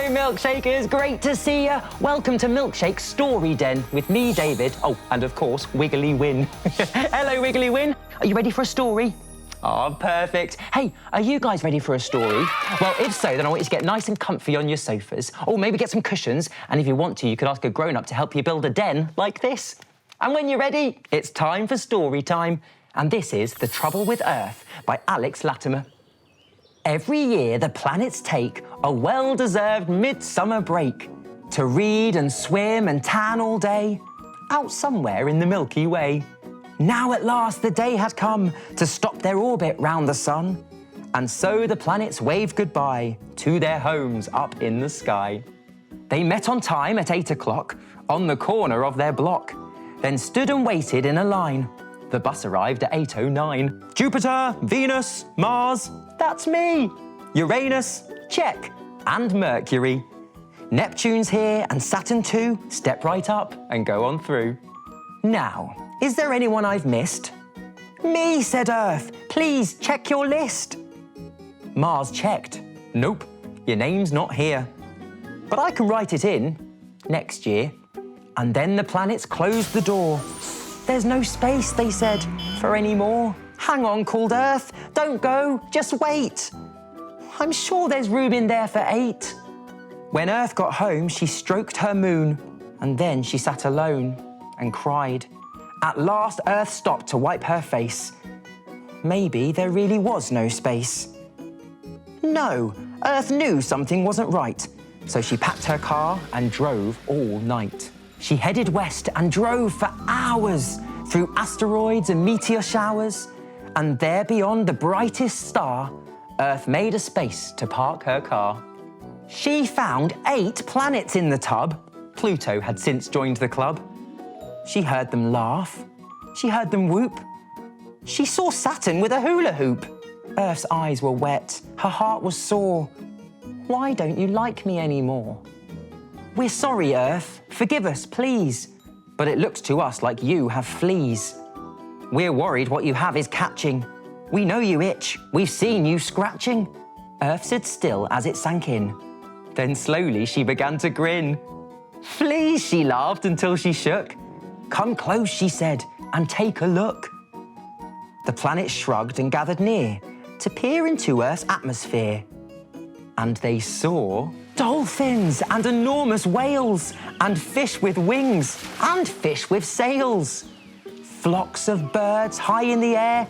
Milkshakers, great to see you. Welcome to Milkshake's Story Den with me, David. Oh, and of course, Wiggly Win. Hello, Wiggly Win. Are you ready for a story? Oh, perfect. Hey, are you guys ready for a story? Well, if so, then I want you to get nice and comfy on your sofas, or maybe get some cushions, and if you want to, you could ask a grown-up to help you build a den like this. And when you're ready, it's time for story time. And this is The Trouble with Earth by Alex Latimer. Every year, the planets take a well-deserved midsummer break to read and swim and tan all day out somewhere in the Milky Way. Now at last the day had come to stop their orbit round the sun, and so the planets waved goodbye to their homes up in the sky. They met on time at 8 o'clock on the corner of their block, then stood and waited in a line. The bus arrived at 8:09. Jupiter, Venus, Mars, that's me. Uranus, check, and Mercury. Neptune's here and Saturn too. Step right up and go on through. Now, is there anyone I've missed? Me, said Earth. Please check your list. Mars checked. Nope, your name's not here. But I can write it in next year. And then the planets closed the door. There's no space, they said, for any more. Hang on, called Earth. Don't go, just wait. I'm sure there's room in there for 8. When Earth got home, she stroked her moon, and then she sat alone and cried. At last, Earth stopped to wipe her face. Maybe there really was no space. No, Earth knew something wasn't right, so she packed her car and drove all night. She headed west and drove for hours through asteroids and meteor showers, and there beyond the brightest star, Earth made a space to park her car. She found 8 planets in the tub. Pluto had since joined the club. She heard them laugh. She heard them whoop. She saw Saturn with a hula hoop. Earth's eyes were wet. Her heart was sore. Why don't you like me anymore? We're sorry, Earth. Forgive us, please. But it looks to us like you have fleas. We're worried what you have is catching. We know you itch. We've seen you scratching. Earth stood still as it sank in. Then slowly she began to grin. Fleas, she laughed until she shook. Come close, she said, and take a look. The planets shrugged and gathered near to peer into Earth's atmosphere. And they saw dolphins and enormous whales and fish with wings and fish with sails. Flocks of birds high in the air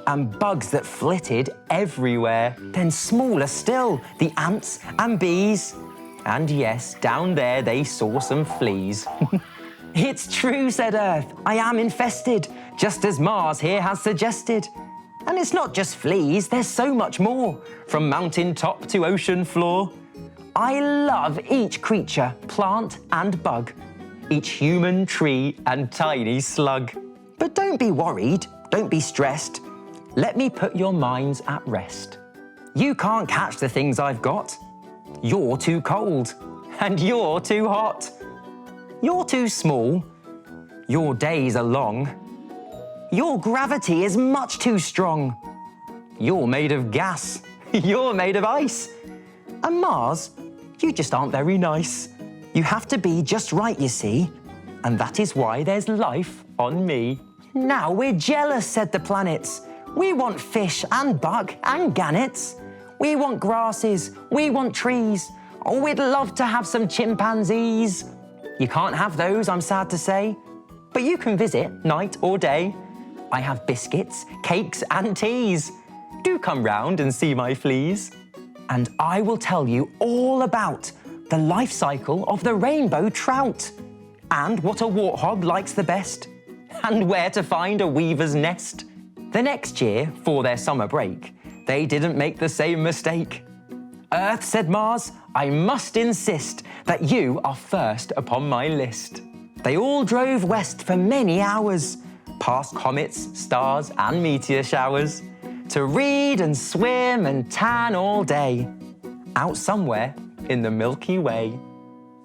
and bugs that flitted everywhere. Then smaller still, the ants and bees. And yes, down there they saw some fleas. It's true, said Earth, I am infested, just as Mars here has suggested. And it's not just fleas, there's so much more, from mountain top to ocean floor. I love each creature, plant and bug, each human, tree and tiny slug. But don't be worried, don't be stressed. Let me put your minds at rest. You can't catch the things I've got. You're too cold, and you're too hot. You're too small. Your days are long. Your gravity is much too strong. You're made of gas. You're made of ice. And Mars, you just aren't very nice. You have to be just right, you see. And that is why there's life on me. Now we're jealous, said the planets. We want fish and bug and gannets. We want grasses. We want trees. Oh, we'd love to have some chimpanzees. You can't have those, I'm sad to say. But you can visit night or day. I have biscuits, cakes and teas. Do come round and see my fleas. And I will tell you all about the life cycle of the rainbow trout, and what a warthog likes the best, and where to find a weaver's nest. The next year, for their summer break, they didn't make the same mistake. Earth, said Mars, I must insist that you are first upon my list. They all drove west for many hours, past comets, stars and meteor showers, to read and swim and tan all day, out somewhere in the Milky Way.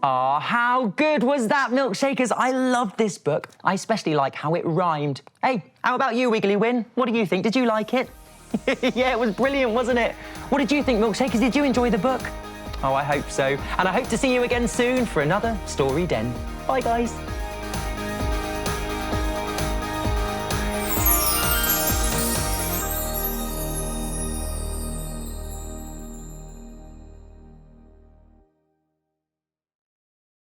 Ah, how good was that, Milkshakers? I loved this book. I especially like how it rhymed. Hey, how about you, Wiggly Win? What do you think? Did you like it? Yeah, it was brilliant, wasn't it? What did you think, Milkshakers? Did you enjoy the book? Oh, I hope so. And I hope to see you again soon for another Story Den. Bye, guys.